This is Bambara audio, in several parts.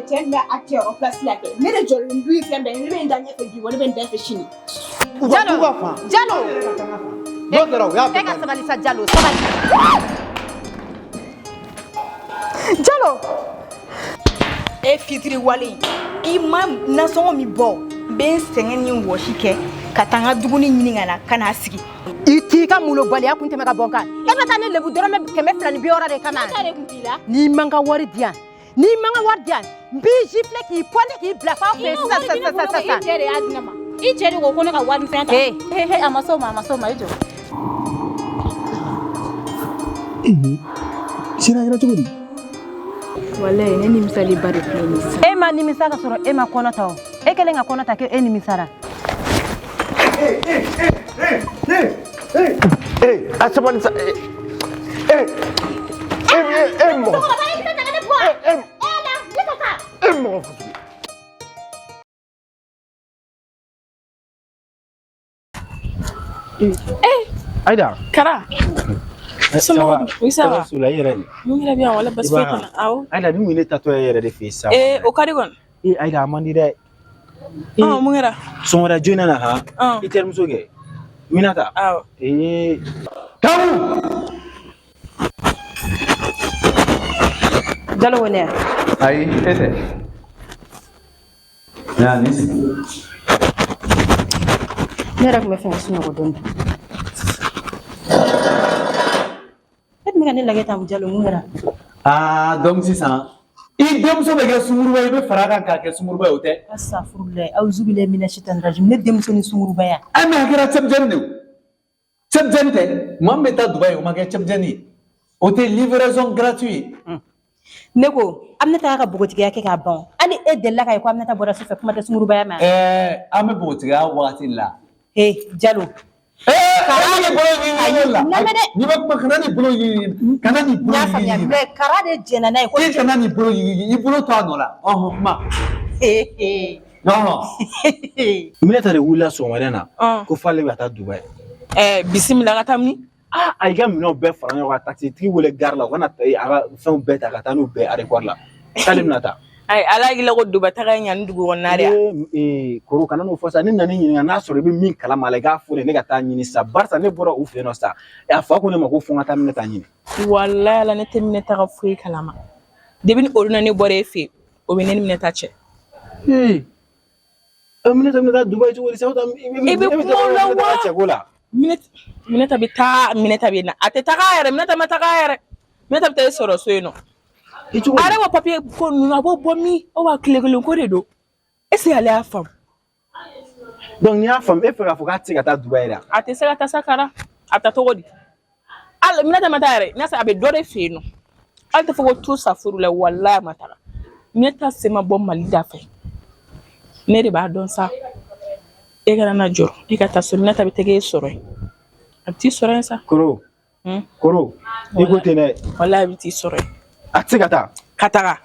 cɛ bɛ a kɛyɔrɔ place la kɛ ne de jɔlen du fɛn bɛɛ ne bɛ n da ɲɛfɛ bi wa ne bɛ n da fɛ sini. Jalo n'o kɛra o y'a bɛɛ ka sabali sa Jalo sabali. Jalo e fitiri wale i ma nasɔngɔ min bɔ n bɛ n sɛgɛn ni wɔsi kɛ ka taa n ka duguni ɲini ka na ka n'a sigi. I t'i ka molobaliya kun tɛmɛ ka bɔ n kan. E bɛ taa ne lebu dɔrɔmɛ 260 de kama. N'i man ka wari di yan n b'i gifler k'i pointer k'i bila f'a fɛ sisan. I cɛ de y'a di ne ma. I cɛ de ko ko ne ka wari fɛn ta. A ma s'o ma i jɔ. Sira kɛra cogo di? Walayi ne nimisali ba de filɛ nin sisan. E ma nimisa ka sɔrɔ e ma kɔnɔ ta o. E kɛlen ka kɔnɔ ta k'e nimisara. A sabali sa. Mɔgɔ. Mɔgɔ fatu. Aïda. Kara. Sama wisaba. Sula yɛrɛ. Mun yɛrɛ bi yan wala basi foyi kana. Awɔ. Aïda ni mun ne tatɔ yɛrɛ de fɛ sa. O kadi kɔni. Aïda a man di dɛ. Mun kɛra? Sɔngɔda joona na ha. I terimuso kɛ. Minata. Awɔ. Kamu. Jalo wele. Ayi, e tɛ. Ya ni sigi. Ne yɛrɛ tun bɛ fɛ ka sunɔgɔ dɔɔni. E tun bɛ ka ne lajɛ tan Jalo mun kɛra? Donc sisan i denmuso bɛ kɛ sunguruba i bɛ fara kan k'a kɛ sunguruba ye o tɛ? Astagfirullah auzubillahi minash shaitanir rajim ne denmuso ni sunguruba ya. Mais a kɛra cɛpjɛni de o. Cɛpjɛni tɛ maa min bɛ taa Dubaï o ma kɛ cɛpjɛni ye. O tɛ livraison gratuit. Ne ko Aminata y'a ka bogotigiya kɛ k'a ban. Hali e delila k'a ye ko Aminata bɔra sufɛ kuma tɛ sungurubaya ma. An bɛ bogotigiya wagati la. Jalo. Kana ni bolo ɲini la. N'i bɛ kuma kana ni bolo ɲini. Kana ni bolo ɲini. Mais Kara de jɛnna n'a ye. E kana ni bolo ɲini. I bolo to a nɔ la. Ma. Non. Minata de wulila sɔgɔmada na. Ko f'ale bɛ taa Dubaï. Bisimila ka taa min? A y'i ka minɛnw bɛɛ fara ɲɔgɔn kan taxi tigi wele gare la o kana a ka fɛnw bɛɛ ta ka taa n'u bɛɛ aéroport la. K'ale bɛna taa. Ayi ala hakilila ko Dubaï taga in ɲani dugu kɔnɔna de ya. Koro kana n'o fɔ sa ne nana ɲininka n'a sɔrɔ i bɛ min kalama a la i k'a fɔ ne ka taa ɲini sa barisa ne bɔra u fɛ yen nɔ sa a fa ko ne ma ko fo n ka taa Minata ɲini. Walayi ala ne tɛ Minata ka foyi kalama. Depuis ni olu na ne bɔra e fɛ o bɛ ne ni Minata cɛ. Minata bɛna taa Dubaï cogo di sa? I bɛ kuma la wa? Cɛko la. Minata bɛ taa Minata bɛ na a tɛ taga yɛrɛ Minata ma taga yɛrɛ Minata bɛ taa e sɔrɔ so yen nɔ. Ale ko papier ko ninnu a b'o bɔ min o b'a tile kelen ko de don est-ce que ale y'a faamu? Donc n'i y'a faamu e fɛ k'a fɔ k'a tɛ se ka taa Dubaï yɛrɛ? A tɛ se ka taa sa Kara a taa cogo di? Ale Minata ma taa yɛrɛ n'a sɔrɔ a bɛ dɔ de fɛ yen nɔ ale tɛ fɔ ko tu sa furu la walayi a ma taga Minata se ma bɔ Mali da fɛ ne de b'a dɔn sa e kana na jɔ e ka taa so Minata bɛ tɛgɛ e sɔrɔ yen a bɛ t'i sɔrɔ yen sa. Koro i ko ten dɛ. Walayi a bɛ t'i sɔrɔ yen. A tɛ se ka taa. Ka taga.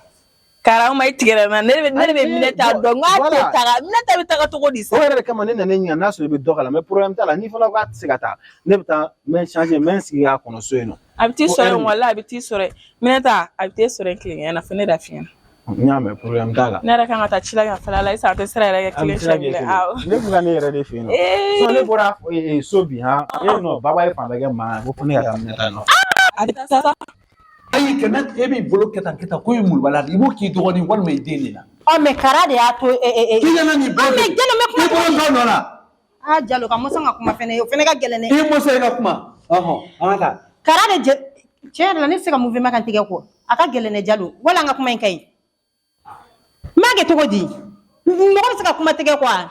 Kara ma i tigɛra na ne de bɛ Minata dɔn k'a tɛ taga Minata bɛ taga cogo di sa. O yɛrɛ de kama ne nana ɲininka n'a sɔrɔ i bɛ dɔ k'a la mais problème t'a la n'i fana ko k'a tɛ se ka taa ne bɛ taa n bɛ changer n bɛ n sigi k'a kɔnɔ so yen nɔ. A bɛ t'i sɔrɔ yen walayi a bɛ t'i sɔrɔ yen Minata a bɛ t'e sɔrɔ yen tilengɛn na fo ne da fiɲɛ na. N y'a mɛn problème t'a la. Ne yɛrɛ kan ka taa ci la ka fara la i sa a tɛ sira yɛrɛ kɛ kelen siɲɛ kelen awɔ. Ne bɛ ka ne yɛrɛ de fɛ yen nɔ. Sinon ne bɔra so bi han e nɔ baba ye fan bɛɛ kɛ maa ko fo ne ka taa Minata nɔ. A bɛ taa sa. Ayi kana e b'i bolo kɛ tan ko ye mulubala i b'o k'i dɔgɔnin walima i den de la. Mais Kara de y'a to k'i kana nin bolo. mais Jalo bɛ kuma i bolo nɔ la. Jalo ka mɔsɔn ka kuma fɛnɛ o fɛnɛ ka gɛlɛn dɛ. I mɔsɔn ka kuma. An ka taa. Kara de tiɲɛ yɛrɛ la ne tɛ se ka mouvement kan tigɛ kɔ a ka gɛlɛn dɛ Jalo wala an ka kuma in ka ɲi. N b'a kɛ cogo di? Mɔgɔ bɛ se ka kuma tigɛ kɔ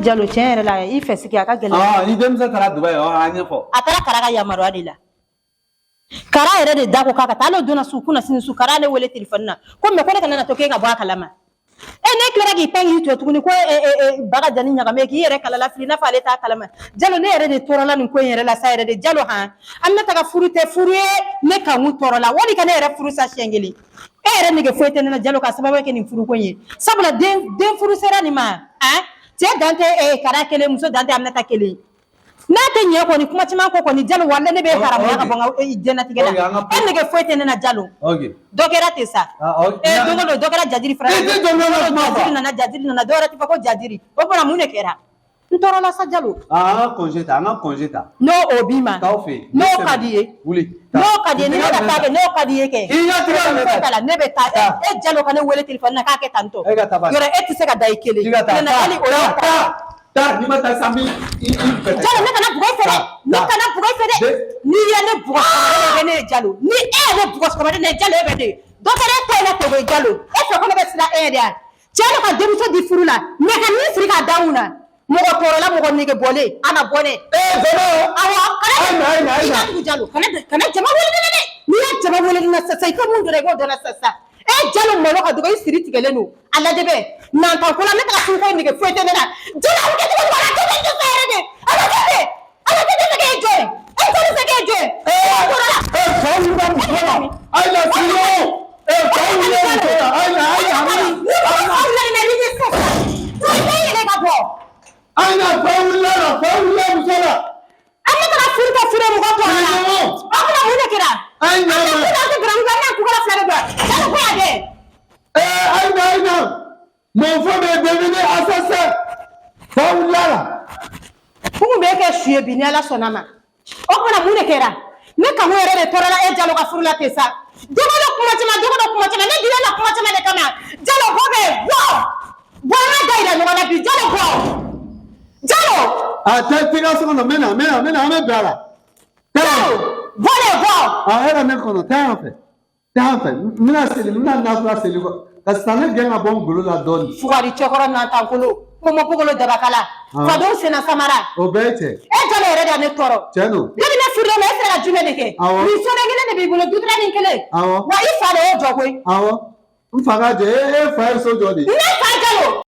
Jalo tiɲɛ yɛrɛ la i fɛ sigi a ka gɛlɛn. Ni denmisɛn taara Dubaï a ɲɛfɔ. A taara Kara ka yamaruya de la. Kara yɛrɛ de da ko k'a ka taa ale donna su kunna sini su Kara ale wele téléphone na ko mais ko ne kana na to k'e ka bɔ a kalama. Ne tilara k'i pan k'i to tuguni ko baga jani ɲagame k'i yɛrɛ kalala fili n'a fɔ ale t'a kalama. Jalo ne yɛrɛ de tɔɔrɔla nin ko in yɛrɛ la sa yɛrɛ de Jalo han Aminata ka furu tɛ furu ye ne kan kun tɔɔrɔla wali ka ne yɛrɛ furu sa siɲɛ kelen. E yɛrɛ nege foyi tɛ ne na Jalo ka sababu kɛ nin furu ko in ye sabula den furu sera nin ma cɛ dan tɛ Kara kelen muso dan tɛ Aminata kelen n'a tɛ ɲɛ kɔni kuma caman ko kɔni Jalo wala ne bɛ haramuya ka bɔ n ka diɲɛlatigɛ la e nege foyi tɛ ne na Jalo dɔ kɛra ten sa don o don dɔ kɛra Jadiri fara Jadiri nana dɔ wɛrɛ tɛ fɔ ko Jadiri o fana mun de kɛra n tɔɔrɔ la sa Jalo congé ta n'o o b'i ma n'o ka di ye n'o ka di ye ni ne ka taa kɛ n'o ka di ye kɛ ne bɛ taa e Jalo ka ne wele téléphone na k'a kɛ tan tɔ yɔrɔ e tɛ se ka da i kelen ni ma taa samedi Jalo ne kana bugɔ fɛ dɛ n'i ye ne bugɔ ne ye Jalo ni e ye ne bugɔ sɔgɔmada ne ye Jalo e bɛ de dɔ kɛra e ta ye Togo ye Jalo e fɛ ko ne bɛ siran e ye de wa cɛ dɔ ka denmuso di furu la mais ka min siri k'a da mun na mɔgɔ tɔɔrɔla mɔgɔ nege bɔlen ana bɔ dɛ awɔ kana Jalo kana jama wele dɛ n'i ye jama wele na sisan i ka mun dɔn i b'o dɔn sisan Jalo malo ka dɔgɔ i siri tigɛlen don a lajɛ bɛ nantan ko la ne ka sun ko nege foyi tɛ ne la Jalo a bɛ kɛ cogo min na a tɛ kɛ yɛrɛ de ala tɛ se k'e jɔ ye e tɛ se k'e jɔ ye mon frère est devenu assassin. Pour me que je suis bien la sonama. O kana mun de kɛra ne ka mo yɛrɛ de tɔɔrɔla e Jalo ka furu la ten sa dogo dɔ kuma caman ne dira la kuma caman de kama Jalo bɔ bɔ an ka da yira ɲɔgɔn na bi Jalo bɔ a tɛ ka so kɔnɔ mena an bɛ bila la bɔ a yɛrɛ ne kɔnɔ taa yan fɛ n bɛna nafila seli kɔ ka sisan ne gɛn ka bɔ n golo la dɔɔnin fugari cɛkɔrɔ nantan kolo komo pogolo dabakala fadon sena samara o bɛɛ ye cɛ e Jalo yɛrɛ de ne tɔɔrɔ cɛ don ne bɛ ne furu la e sera jumɛn de kɛ nin soden kelen de b'i bolo dutira nin kelen wa i fa de y'o jɔ koyi n fa ka jɛ e fa ye so jɔ de ne fa Jalo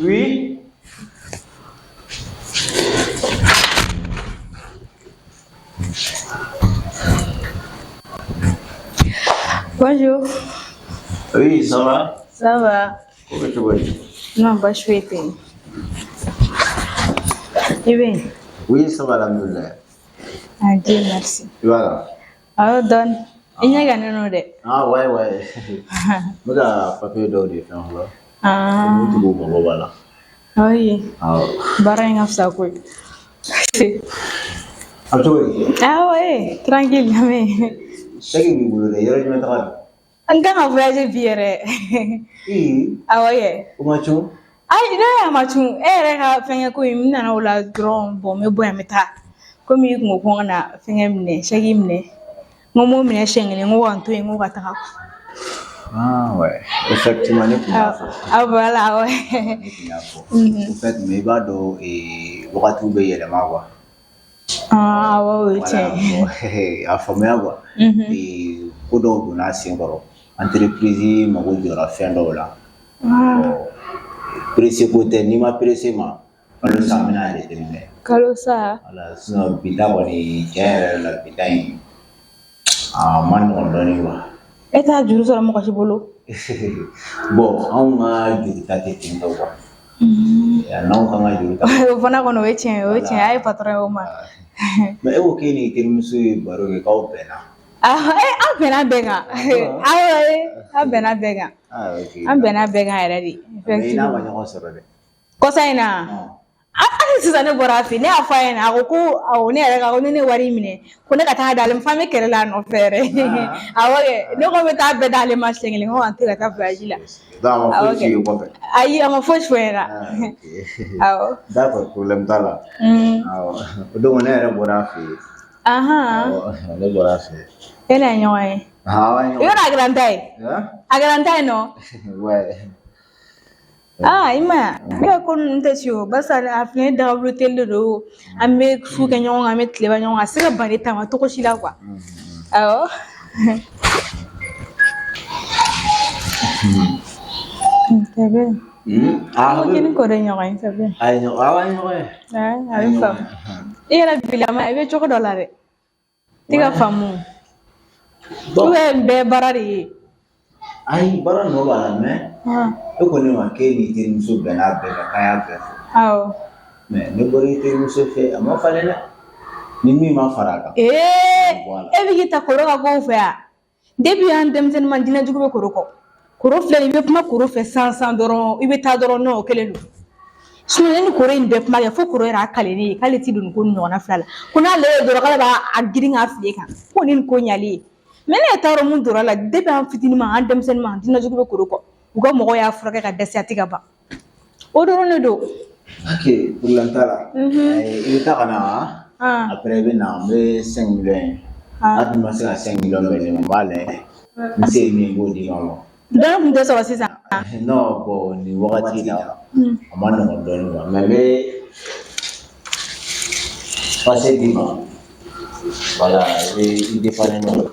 Oui. Bonjour. Oui, ça va? Ça va? Comment tu vas? Non, pas chouette. Et bien? Oui, ça va, alhamdoulilah. Ah, Dieu merci. Voilà. Alors, donne. Il n'y a qu'à nous de. Ah, ouais. Regarde, papier d'eau de fin, là. Ah. Tu peux voilà. Oui. Ah. Barang apa quoi? Ah, tu vois? Ah ouais, tranquille, mais. C'est qui vous voulez? Il y a du matériel. Enggak nggak voyage biar. Oui. Ah ouais. Comment tu? Ai, ina ya macam. Reka fɛngɛ ko in mina na o la dɔrɔn bon me bonya me taa. Komi i kun ko na fɛngɛ minɛ, sɛgi minɛ. N ko m'o minɛ siɲɛ kelen, n ko wa n to yen, n ko ka taga. Ah ouais, effectivement, ne Ah voilà, ouais. En fait, mais b'a dɔn wagatiw bɛ yɛlɛma quoi. Ah ouais, tiɲɛ. Voilà, a faamuya quoi. Ko dɔw donna sen kɔrɔ. Entreprise mago jɔra fɛn dɔw la. Pressé ko tɛ, n'i ma pressé ma, kalo sa n bɛna jateminɛ. Kalo sa? Voilà, sinon bi ta kɔni tiɲɛ yɛrɛ la bi ta in a ma nɔgɔn dɔɔnin quoi. E t'a juru sɔrɔ mɔgɔ si bolo? Bon, anw ka juru ta tɛ ten tɔ quoi. N'anw kan ka juru ta. O fana kɔni o ye tiɲɛ ye, o ye tiɲɛ ye, a ye patron ye o ma. Mais e ko k'e ni terimuso ye baro kɛ k'aw bɛnna. An bɛnna bɛɛ kan. Awɔ, an bɛnna bɛɛ kan. An bɛnna bɛɛ kan yɛrɛ de. Mais i n'a ma ɲɔgɔn sɔrɔ dɛ. Kɔsa in na. Hali sisan ne bɔra a fɛ, ne y'a fɔ a ɲɛna, a ko ko awɔ ne yɛrɛ ka ko ni ne wari minɛ ko ne ka taa d'ale ma, f'an bɛ kɛlɛ la a nɔfɛ yɛrɛ. Awɔ kɛ, ne ko n bɛ taa bɛɛ d'ale ma siɲɛ kelen, ko an tɛ ka taa voyage la. Donc a ma foyi f'i ye kɔfɛ. Ayi, a ma foyi fɔ n ɲɛna. Awɔ. D'accord, problème t'a la. Awɔ, o don ne yɛrɛ bɔra a fɛ yen. Ahan. Ne bɔra a fɛ yen. E na ɲɔgɔn ye. Yora agrandai. Agrandai no. Ouais. Ima. Be ko ntesio basa afne da brutel do. Ame fu ke nyon ame tleba nyon asira bari tama to ko shila kwa. Awo. Sabe. Ako kini ko rin nyon sabe. Ay nyo, awa nyo eh. Ay fam. Era bilama ebe choko dollar. Tiga famu. Tuwe be barari. Ay bara no bala me. E ko ne ma ke ni tin so be na be ka ya be. Aw. Me ne bori tin so fe ama fale na. Ni mi ma faraka. E bi kita koro ka go fe a. Debi an dem sen man dina jugo be koro ko. Koro fle be kuma koro fe san doron ibe ta doron no kele lu. Sunu ni koro inde kuma ya fo koro era kale ni kale ti dun ko no na flala. Kuna le doro kala ba agirin afle kan. Ko ni ko nyali. Mene taro mun doro la debi an fitini ma an dem sen man dina jugo be koro ko. Uga mogo ya furaka ka desi atiga ba. O doro ne do. Ok, pour l'antara. Il est à après, il y a 5 millions. Après, il y a 5 millions de balles. C'est une bonne idée. Donc, vous avez ça. Non, bon, ni wakati là. On m'a donné. Mais, passé dimanche. Voilà, il dépend de nous.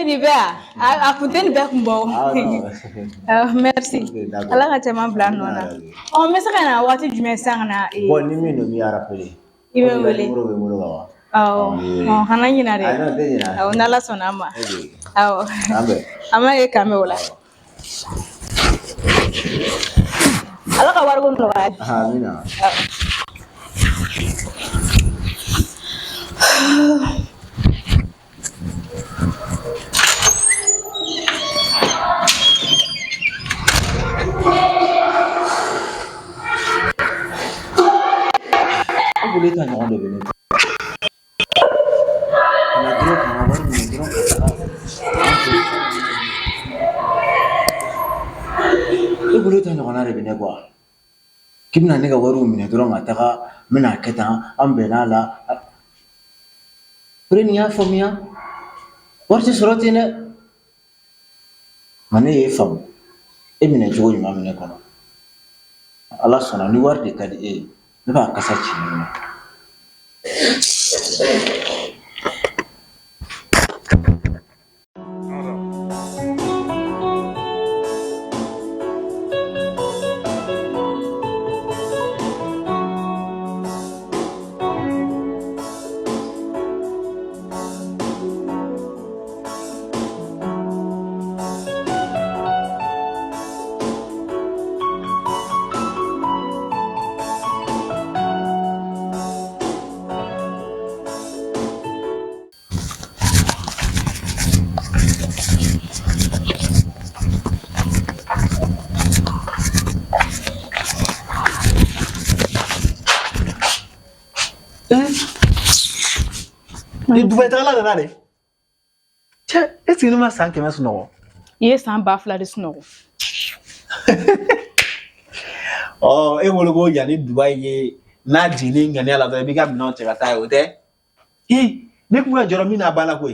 Ni bea. Apunte ni bea kumbo. Merci. Ala ka tema blan nona. Oh, mais ça kana wati jume sangna. Bon, ni mi no mi rappelé. Ibe wele. Oh, hana nyina re. Ano te nyina. Oh, nala sonama. Oh. Ambe. Ama e kame wala. Ala ka wargo no ba. Mina. Boleh tanya orang dia ni. Nak terus kawan ni terus. Boleh tanya orang dia ni apa? Kimna ni kawaru ni terus ngata mana kita ambela la. Perniya famia. Warci surat ini. Mana ye fam? Emine jogi mama ni kono. Allah sana ni war de kadi ne ba kasaci ne. Ni dubai ta la na de. Che, est-ce que nous ma san que mas no? Ye san ba fla de snow. Oh, e wolo go ya ni Dubai ye na jini ngani ala do bi ga mi no che ka ta o de. Ne ku ya joro mi na bala ko.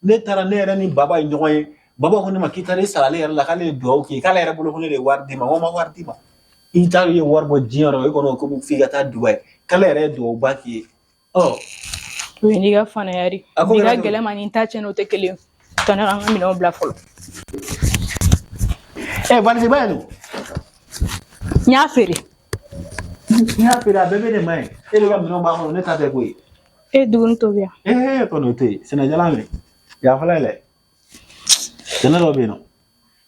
Ne tara ne era ni baba nyogo ye. Baba ko ni makita re sala le era la kale do o ki kala era bolo ko ne war di ma o ma war di ma. Ita ye war bo jioro e ko no ko bu fi ga ta Dubai. Kala era do ba ki. Oh. Oui, ni ga fana yari. Ni ga gele mani ta cheno te kele. Tona ga mi no bla folo. Bani se bayanu. Nya fere. Nya fere a bebe de mai. E le ga mi no ba ko ne ta te ko. Dugun to bia. To no te. Sena jala me. Ya fala le. Sena lo be no.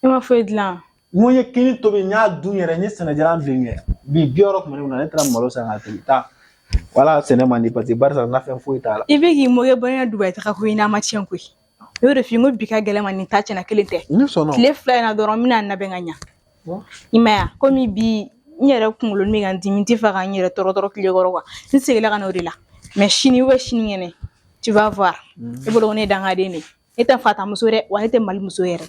E ma fo edlan. Mo ye kini to be nya du yere ni sena jala blinge. Bi bioro ko mo na tra molo sa ngati ta. Wala sene mandi pati barsa na fen fo ita la. Ibe gi mo ye banya Dubai ta ko ina ma chen ko. Yo refi ngo bika gele mani ta chena kelente. Ni so no. Le fly na doron mina na benganya. Imaya komi bi nyere kungulon mi gan diminti fa gan nyere toro kile goro kwa. Ni segela kan orila. Mais chini we chini ngene. Tu vas voir. E bolo ne danga de ni. Eta fata musore wa ete mal musore.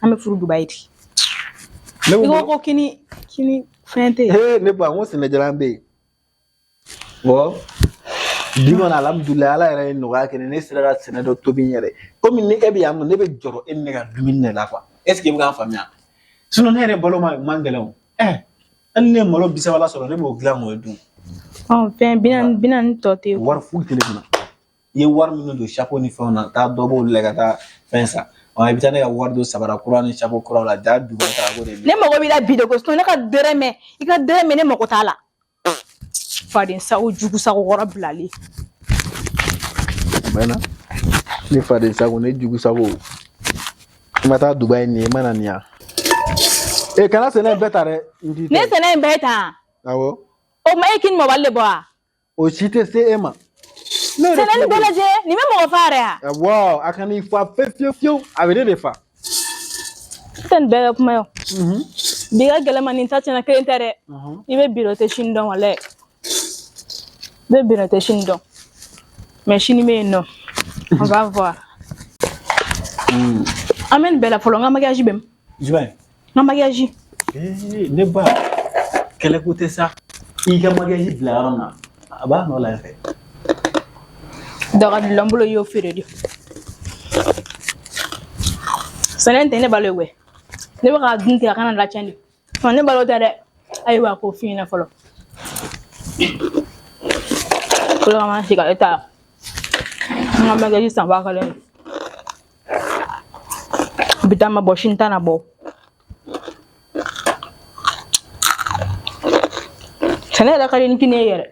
Ame furu Dubai ti. Ko kini fente. Ne ba ngo sene jala be. Wo. Dima na alhamdulillah ala yɛrɛ ye nɔgɔya kɛ ne sera ka sɛnɛ dɔ tobi n yɛrɛ komi ni e bɛ yan nɔ ne bɛ jɔrɔ e ni ne ka dumuni de la quoi est ce que i bɛ k'an faamuya sinon ne yɛrɛ balo man gɛlɛn o hali ne ye malo 30 sɔrɔ ne b'o dilan k'o dun. Fɛn bina ni tɔ tɛ wari foyi tɛ ne kunna i ye wari minnu don chapeau ni fɛnw na taa dɔ b'olu la ka taa fɛn san i bɛ taa ne ka wari don sabara kura ni chapeau kuraw la jaa Dubaï ta ko de. Ne mago b'i la bi de ko sinon ne ka dërɛmɛ i ka dërɛmɛ ne mago t'a la. Faden sago jugu sago wɔrɔ bilali. Mɛna ne faden sago ne jugu sago i ma taa Dubaï nin ye i ma na nin yan. Kana sɛnɛ in bɛɛ ta dɛ. Ne sɛnɛ in bɛɛ ta. Awɔ. O ma e kini mɔbali de bɔ wa. O si tɛ se e ma. Sɛnɛ ni bɛɛ lajɛ nin bɛ mɔgɔ fa yɛrɛ ya. Awɔ a kana i fa fiyewu a bɛ ne de fa. I tɛ nin bɛɛ kɛ kuma ye o. Bi ka gɛlɛma nin ta tiɲɛna kelen tɛ dɛ. I bɛ biro tɛ sini dɔn walayi. I bɛ biro tɛ sini dɔn mais sini bɛ yen nɔ on va voir. An bɛ nin bɛɛ la fɔlɔ n ka maquillage bɛ min. Jumɛn. N ka maquillage. Ne ba kɛlɛ ko tɛ sa i ka maquillage bila yɔrɔ min na a b'a nɔ la yen fɛ. Daga dilan bolo y'o feere de. Sɛnɛ tɛ ne balo ye koyi. Ne bɛ k'a dun ten a kana latiɲɛ de. Ne balo tɛ dɛ. Ayiwa k'o f'i ɲɛna fɔlɔ. Kolo ka ma sigi ale ta. N ka maquillage san ba kelen. Bi taa ma bɔ sini ta na bɔ. Sɛnɛ yɛrɛ ka di ni kini ye yɛrɛ.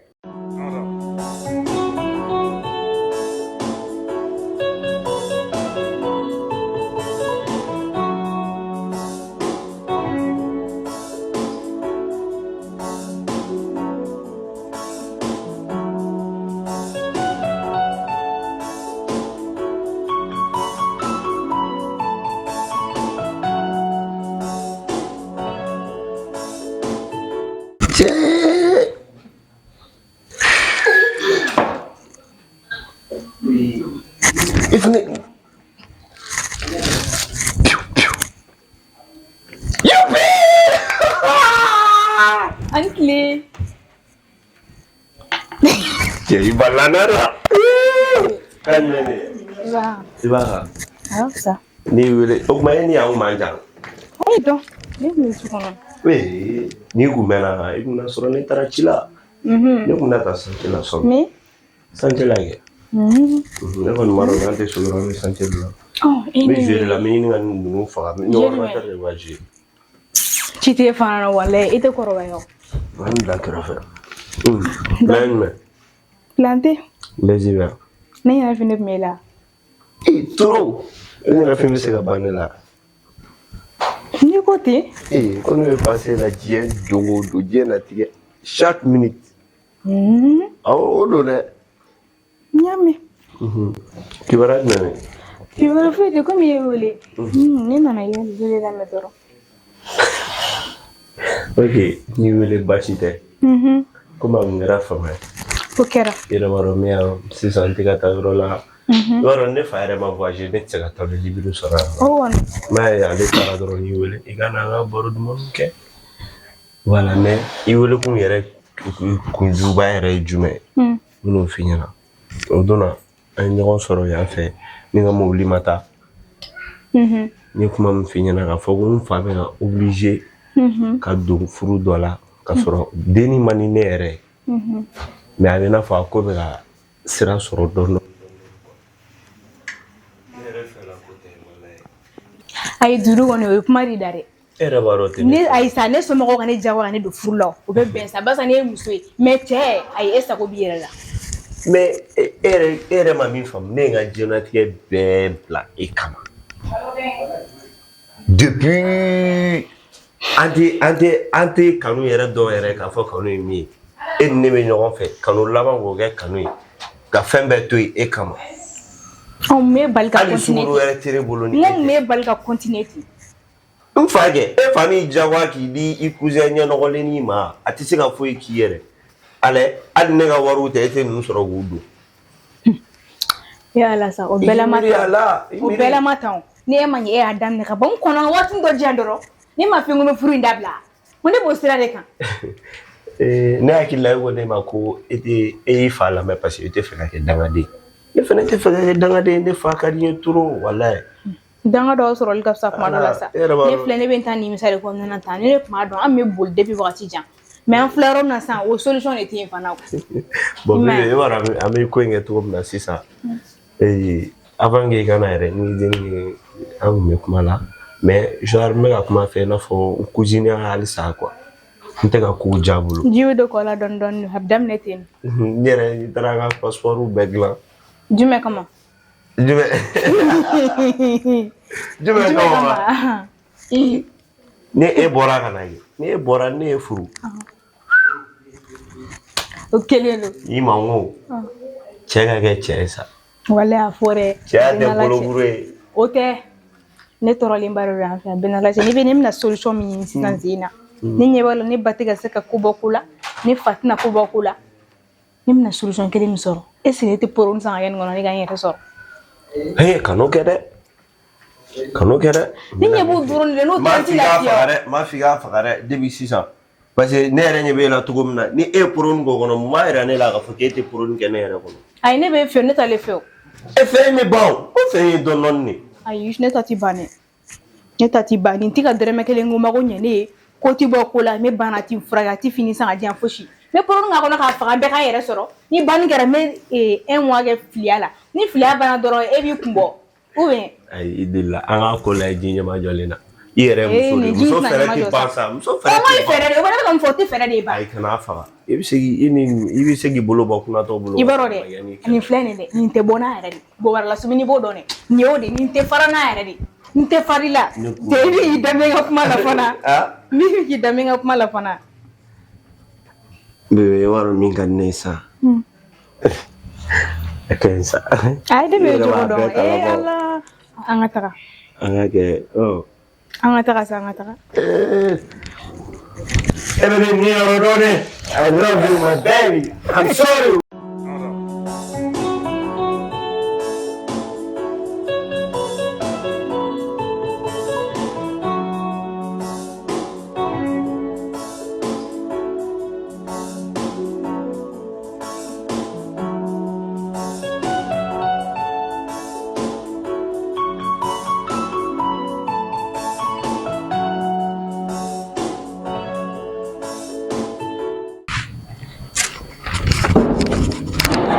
Ankle. Jadi balanara. Kan ni. Siapa? Apa? Ni wele. Okuma ni yang manjang. Oh itu. Ni mesti kono. Weh, ni gumena. Ibu na soro ni tarachila. Ni gumena ta sanchila soro. Me? Sanchila ye. Ni kon maro nante soro ni sanchila. Oh ini. Me jere la me ni ngan nu fa. Ni o ma tare waji. Cite fana wale itu korobayo. Man la krafa. Men. Planté. Les hivers. Ni na fini mela. Trop. Ni na fini se ka banela. Ni côté? On est passé la diète de diète na tige chaque minute. Oh là. Nyame. Qui va être nani? Tu vas faire de comme il voulait. Ni na na yele de la méthode. Ok, ni wele bachite. Comment on ira faire? Pokera. Il va remettre 600 la. Waro ne fa yɛrɛ ma voyager ne tɛ se ka taa le libiri sɔrɔ yan. Oh mais ale taara dɔrɔn n'i wele i ka na an ka baro dumuni kɛ. Voilà mais i wele kun yɛrɛ kunjuguba yɛrɛ ye jumɛn ye? Minnu f'i ɲɛna. O don na an ye ɲɔgɔn sɔrɔ yan fɛ ni n ka mobili ma taa. N ye kuma min f'i ɲɛna k'a fɔ ko n fa bɛna obligé ka don furu dɔ la ka sɔrɔ denni man di ne yɛrɛ ye. Mais a bɛ n'a fɔ a ko bɛ ka sira sɔrɔ dɔɔnin. Ayi duru kɔni o ye kuma de da dɛ. E yɛrɛ b'a dɔn ten. Ne ayi sa ne somɔgɔw ka ne jago ka ne don furu la o bɛ bɛn sa barisa ne ye muso ye mais cɛ ayi e sago b'i yɛrɛ la. Mais e yɛrɛ ma min faamu ne ye n ka diɲɛlatigɛ bɛɛ bila e kama. Depuis an tɛ kanu yɛrɛ dɔn yɛrɛ k'a fɔ kanu ye min ye e ni ne bɛ ɲɔgɔn fɛ kanu laban k'o kɛ kanu ye ka fɛn bɛɛ to yen e kama. Me bali ka continuer. Ali suguru yɛrɛ tɛ bolo ni. Me bali ka continuer ten. N fa kɛ e fa min jagoya k'i di i cousin ɲɛnɔgɔlennin ma a tɛ se ka foyi k'i yɛrɛ. Hali ne ka wariw tɛ e tɛ ninnu sɔrɔ k'u don. Yala sa o bɛɛ la ma tan o ni e ma ɲɛ e y'a daminɛ ka bɔ n kɔnɔ waati dɔ diyan dɔrɔn ne ma fɛn ko n bɛ furu in dabila ko ne b'o sira de kan. ne hakili la ko ne ma ko e fa la mais parce que te fɛ ka kɛ dangaden ne fɛnɛ tɛ fɛ ka kɛ dangaden ne fa ka di n ye trop wallahi danga dɔw sɔrɔli ka fisa kuma dɔ la sa ne filɛ ne bɛ n ta nimisa de kɔnɔna ta ne kuma dɔn an bɛ boli depuis wagati jan mais an filɛ yɔrɔ min na sisan o solution de tɛ yen fana bon mais e b'a dɔn an bɛ ko in kɛ cogo min na sisan avant que i kana yɛrɛ ni deni an kun bɛ kuma la mais genre n bɛ ka kuma fɛ i n'a fɔ n cousine halisa quoi n tɛ ka ko diya bolo ji bɛ don kɔ la dɔɔni dɔɔni a bɛ daminɛ ten n yɛrɛ n taara n ka passeport bɛɛ dilan jumɛn kama jumɛn kama ni e bɔra ka na ye ni e bɔra ne ye furu o kelen don i ma n ko cɛ ka kɛ cɛ ye sa walahi a fɔ dɛ cɛ tɛ bolokuru ye o tɛ ne tɔɔrɔlen ba de don an fɛ a bɛɛ n'a lajɛ ne bɛna solution min ɲini sisan sen na ne ɲɛ b'a la ne ba tɛ ka se ka ko bɔ ko la ne fa tɛna ko bɔ ko la ne bɛna solution kelen min sɔrɔ est-ce que ne tɛ poro san ka kɛ nin kɔnɔ ne ka n yɛrɛ sɔrɔ kan'o kɛ dɛ ne ɲɛ b'u dɔrɔn de n'o tɛ ti lafiya ma fi ka faga dɛ depuis sisan parce que ne yɛrɛ ɲɛ b'e la cogo min na ni e poro nin ko kɔnɔ mun b'a yira ne la k'a fɔ k'e tɛ poro nin kɛ ne yɛrɛ kɔnɔ ayi ne bɛ fɛ ne t'ale fɛ o e fɛ min ban o fɛ ye dɔɔni de ayi ne ta ti ban dɛ ne ta ti ban nin tɛ ka dɛrɛmɛ kelen ko mago ɲɛ ne ye ko ti bɔ ko la ne banna ti furakɛ a ti fini san ka diyan fosi ne poro nin ka kɔnɔ k'a faga bɛɛ k'an yɛrɛ sɔrɔ ni banni kɛra n bɛ un mois kɛ filiya la ni filiya banna dɔrɔn e b'i kun bɔ ou bien ayi i delila an ka ko la ji ɲɛma jɔlen na i yɛrɛ muso fɛrɛ tɛ ban sa muso fɛrɛ tɛ ban fɛrɛ de o bɛ ka mun fɔ o tɛ fɛrɛ de ban ayi kana faga i bɛ se k'i bolo bɔ kunnatɔ bolo i b'a dɔn dɛ nin filɛ nin dɛ nin tɛ bɔ n'a yɛrɛ de bɔbara la sumuni b'o dɔn dɛ nin y'o de nin tɛ fara n'a yɛrɛ de nin tɛ fari la tɛ i bɛ k'i danbe ka kuma la fana n'i bɛ k'i danbe ka kuma la fana bebe i b'a dɔn min ka di ne ye sa a ka ɲi sa ayi ne bɛ jogo dɔn ala an ka taga an ka kɛ an ka taga sa an ka taga e bɛ nin yɔrɔ dɔn dɛ I love you my baby I'm sorry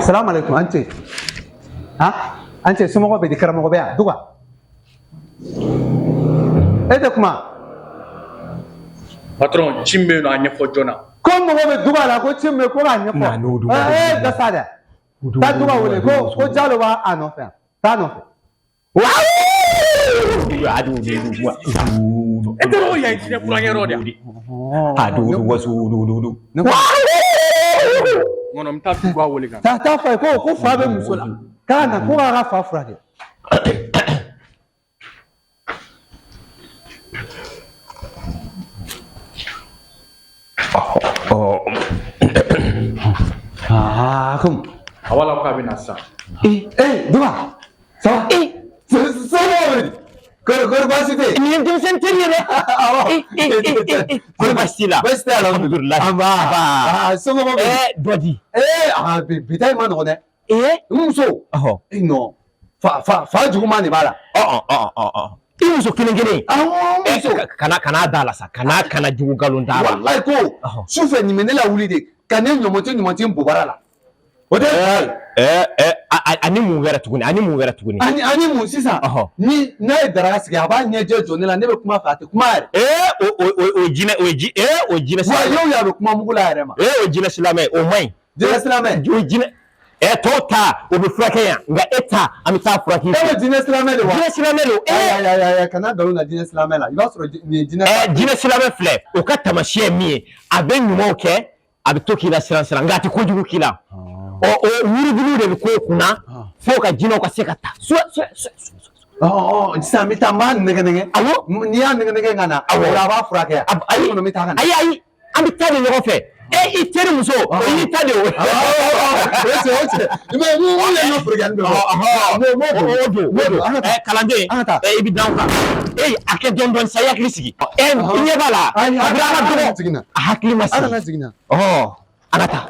Salam alaikum ante ante somɔgɔw bɛ di karamɔgɔ bɛ yan duga e tɛ kuma patron ci min bɛ yen nɔ a ɲɛfɔ joona ko mɔgɔ bɛ duga la ko ci min bɛ ko k'a ɲɛfɔ dasa dɛ taa duga wele ko jalo b'a a nɔfɛ yan taa nɔfɛ e tɛ o yan jinɛ kurankɛyɔrɔ de ŋɔnɔ n bɛ taa duga wele ka taa fɔ ye ko fa bɛ muso la k'a na ko k'a ka fa furakɛ comme a b'a la k'a bɛ na sisan duga ça va Kori baasi tɛ yen. Nin ye denmisɛnnin teri ye dɛ. Kori baasi la. Baasi tɛ alhamdulilayi. An b'a. Somɔgɔw bɛ. Dɔ di. Bi ta in ma nɔgɔn dɛ. N muso. Non. Fa juguman de b'a la. I muso kelen kelen. Awɔ muso. Kana da la sa. Kana jugu nkalon t'a la. Walayi ko sufɛ nin bɛ ne la wuli de ka ne ɲɔmɔti bobara la. O tɛ. Ani mun wɛrɛ tuguni ani mun sisan ni n'a ye daraka sigi a b'a ɲɛjɛ jɔ ne la ne bɛ kuma fɛ a tɛ kuma yɛrɛ o jinɛ silamɛ y'o y'a bɛ kuma mugu la yɛrɛ ma o jinɛ silamɛ o man ɲi jinɛ silamɛ o jinɛ tɔw ta o bɛ furakɛ yan nka e ta an bɛ taa furakɛ e bɛ jinɛ silamɛ de wa jinɛ silamɛ don kana nkalon na jinɛ silamɛ la i b'a sɔrɔ nin ye jinɛ silamɛ filɛ o ka taamasiyɛn min ye a bɛ ɲumanw kɛ a bɛ to k'i la siran nka a tɛ kojugu k'i la o wurudulu de bɛ k'o kunna fo ka jinɛw ka se ka taa sisan n bɛ taa n b'a nɛgɛ awɔ n'i y'a nɛgɛ ka na a b'a furakɛ ayi an bɛ taa de ɲɔgɔn fɛ i teri muso i ta de o mais mun ye no programme kalanden i bi dan kan a kɛ dɔn sa yakili sigi i ɲɛ b'a la a hakili ma sigi an ka taa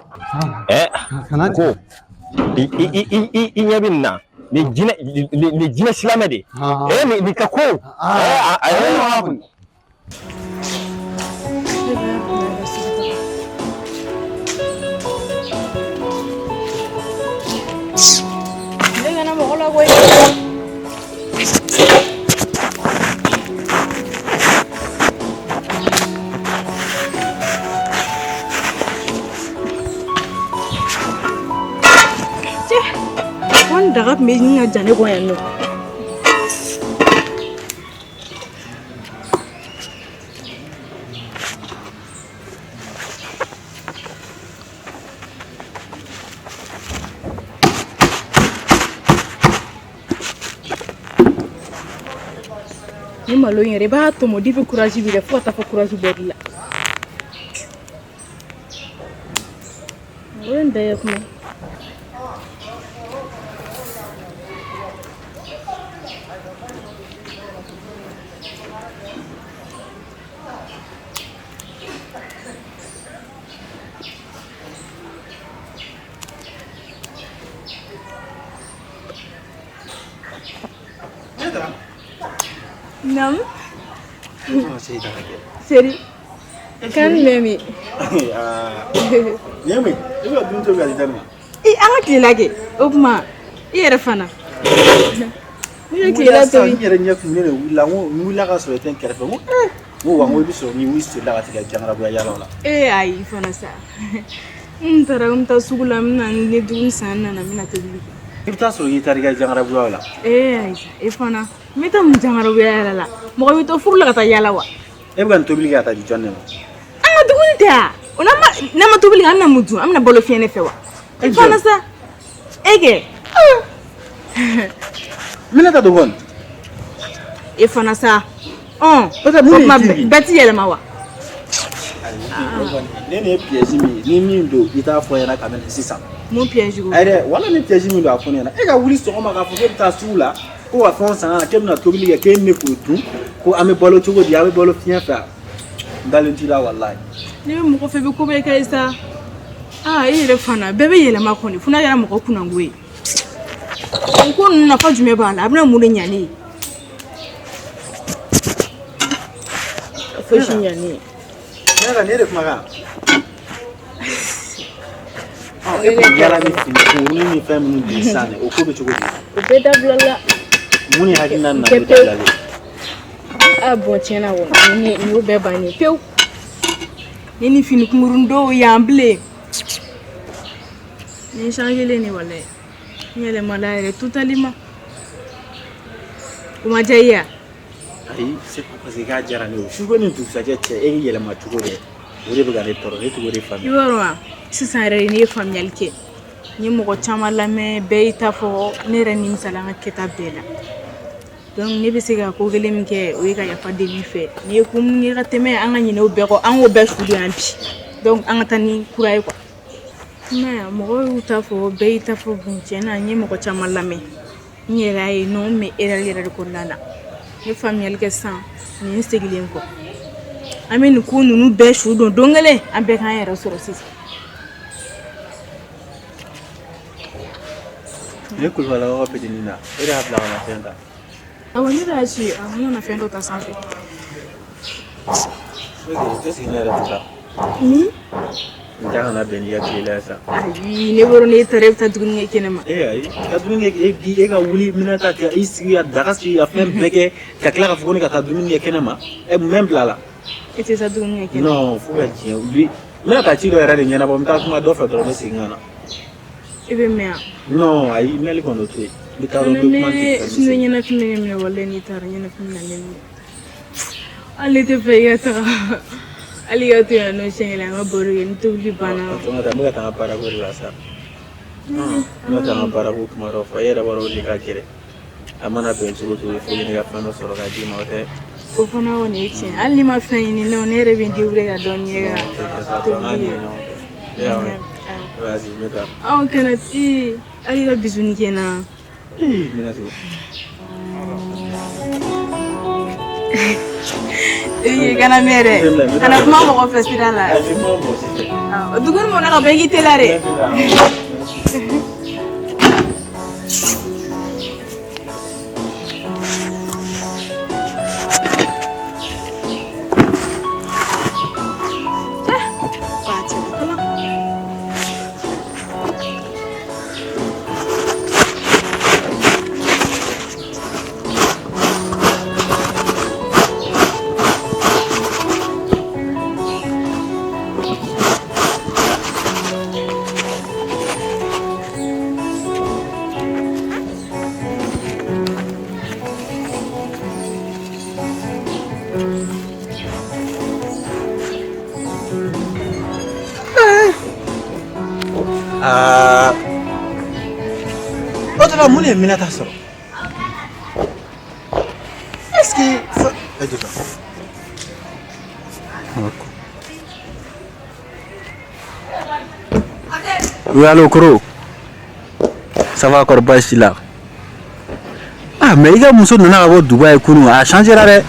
ko i ɲɛ bɛ nin na ni jinɛ silamɛ de nin ka ko daga tun bɛ ɲini ka ja ne kɔ yan nɔ ni malo in yɛrɛ i b'a tɔmɔ depuis courage b'i la fo ka taa fɔ courage bɔr'i la o ye n bɛɛ ye kuma Nam. Seri. Kan memi. Yemi, i bɛ dumuni tobi ka di dani. An ka tile lajɛ o kuma i yɛrɛ fana. Ni ye tile la tobi. N yɛrɛ ɲɛ kun ne de wulila n ko n wulila ka sɔrɔ i tɛ n kɛrɛfɛ n ko n ko wa n ko i bɛ sɔrɔ ni wuli seli la ka tigɛ jangarabuya yala o la. Ayi fana sa. N taara n bɛ taa sugu la n bɛna ni dumuni san nana n bɛna tobili kɛ. I bɛ taa sɔrɔ i taara i ka jangarabuya la. Ayi e fana n bɛ taa mun jangarabuya yɛrɛ la mɔgɔ bɛ to furu la ka taa yala wa. E bɛ ka nin tobili kɛ ka taa di jɔn de ma. An ka dumuni tɛ yan o n'a ma tobili kɛ an bɛna mun dun an bɛna balo fiɲɛ ne fɛ wa. E fana sa e kɛ. Minata dogon. E fana sa bɛɛ ti yɛlɛma wa. Ne ni ye piège min ye ni min don i t'a fɔ ɲɛna ka mɛn sisan. Mun piège ko. Ayi dɛ wala ni piège min don a fɔ ne ɲɛna e ka wuli sɔgɔma k'a fɔ k'e bɛ taa sugu la ko ka fɛnw san ka k'e bɛna tobili kɛ k'e ne k'o dun ko an bɛ balo cogo di an bɛ balo fiɲɛ fɛ n dalen t'i la walayi. Ne bɛ mɔgɔ fɛ bɛ ko bɛ kɛ sa e yɛrɛ fana bɛɛ bɛ yɛlɛma kɔni fo n'a kɛra mɔgɔ kunnanko ye o ko ninnu nafa jumɛn b'a la a bɛna mun de ɲa ne ye. Fosi ɲa ne ye. Ne de kumakan. Yala ni fini kunkuru ni fɛn minnu bi san dɛ o ko bɛ cogo di. O bɛɛ dabila la. Mun ni hakilina nana o dabilalen. Bon tiɲɛna wa nin y'o bɛɛ bannen pewu. Ne ni fini kunkurun dɔw y'an bilen. Ni changelen ne walayi. N yɛlɛmala yɛrɛ totalement. O ma diya i ye wa. Ayi c'est pas parce que k'a diyara ne ye o suko ni dugusajɛ cɛ e y'i yɛlɛma cogo de o de bɛ ka ne tɔɔrɔ ne t'o de faamuya. I b'a dɔn wa sisan yɛrɛ de ne ye faamuyali kɛ n ye mɔgɔ caman lamɛn bɛɛ y'i ta fɔ ne yɛrɛ nimisala an ka kɛta bɛɛ la donc ne bɛ se ka ko kelen min kɛ o ye ka yafa deli fɛ ni ye ko min ye ka tɛmɛ an ka ɲinɛ o bɛɛ kɔ an k'o bɛɛ sudu yan bi donc an ka taa ni kura ye quoi. Mais mɔgɔw y'u ta fɔ bɛɛ y'i ta fɔ bon tiɲɛna n ye mɔgɔ caman lamɛn n yɛrɛ y'a ye non mais erreur yɛrɛ de kɔnɔna la n ye faamuyali kɛ sisan nin segilen kɔ an bɛ nin ko ninnu bɛɛ su don don kelen an bɛɛ k'an yɛrɛ sɔrɔ sisan. Ne kulubala ka fitinin na e de y'a bila ka na fɛn ta. Awɔ ne de y'a ci n nana fɛn dɔ ta sanfɛ. Est-ce que ne yɛrɛ tɛ taa. N tɛ kana bɛn n'i ka tile la yan sa. Ayi ne bɔra ne taara e bɛ taa dumuni kɛ kɛnɛma. Ayi ka dumuni kɛ e ka wuli minɛta kɛ i sigi ka daga sigi ka fɛn bɛɛ kɛ ka tila ka fɔ ko ne ka taa dumuni kɛ kɛnɛma mun bɛ n bila la. E tɛ taa dumuni kɛ kɛnɛma. Non fo ka tiɲɛ bi n bɛna taa ci dɔ yɛrɛ de ɲɛnabɔ n bɛ taa kuma dɔ fɛ dɔrɔn n bɛ segin ka na. I bɛ mɛn wa. Non ayi mɛnli kɔni o to yen n bɛ taa dɔrɔn n bɛ kuma tɛ fɛn ne ɲɛnafin ne minɛ walayi n'i taara ɲɛnafin na ne minɛ hali tɛ fɛ i ka taga hali ka to yan nɔ siɲɛ kelen an ka baro kɛ ni tobili banna. n bɛ ka taa n ka baarako de la sa n bɛ taa n ka baarako kuma dɔ fɔ e yɛrɛ b'a dɔn o de ka gɛlɛn a mana bɛn cogo o cogo fo ne ka fɛn dɔ sɔrɔ k'a d'i ma o tɛ o fana o ne tiɲɛ hali ni ma fɛn ɲini ne yɛrɛ bɛ n débrouiller ka dɔɔni kɛ ka tobili kɛ aw kana hali ka bisuni kɛ n na kana mɛn dɛ kana kuma mɔgɔ fɛ sira la duguni mɔna ka bɛɛ k'i teliya dɛ Otra mun ye Minata sɔrɔ? Est-ce que Oui, allô, Koro. Ça va encore baasi la? Ah, mais il y a muso nana ka bɔ Dubaï kunu, a changé la dɛ.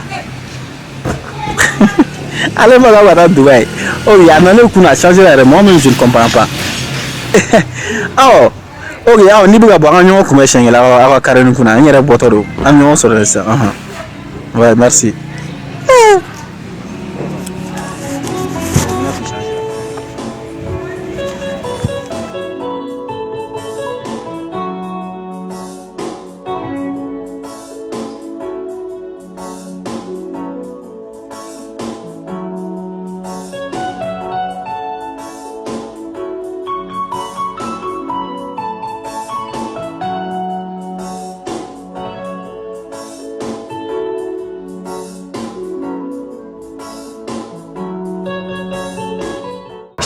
Ale ma ka taa Dubaï. Oh, il y a nana kunu a changé la dɛ. Moi-même je ne comprends pas. Oh. Ok, ni bɛ ka bɔ an ka ɲɔgɔn kunbɛn siɲɛ kelen aw ka carré nin kunna an yɛrɛ bɔtɔ don an bɛ ɲɔgɔn sɔrɔ sisan ouais merci.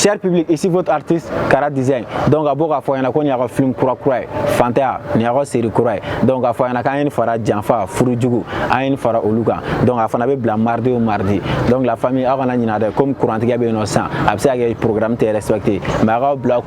Cher public, ici votre artiste Kara Design. Donc à bord il y a un film kura Fanta, il y a une série kura. Donc à il y a une fara Janfa, Furujugu, une fara Oluka. Donc à il y a bla mardi au mardi. Donc la famille a comme courant qui est innocent. Après il y a un programme qui est respecté. Mais à bla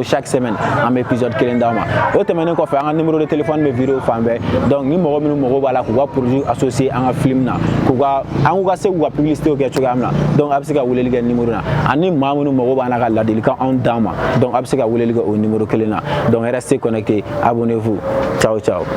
chaque semaine un épisode qui est dans ma. Autrement qu'on fait un numéro de téléphone mais vidéo fambe. Donc numéro bala pour produit associé à un film na. Kuga anguga se kuga publicité au Gachogam. Donc après il y a un numéro na. Ani mamu bana ka ladilikan anw d'a ma donc a bɛ se ka weleli kɛ o numéro kelen na donc restez connectés abonnez-vous ciao ciao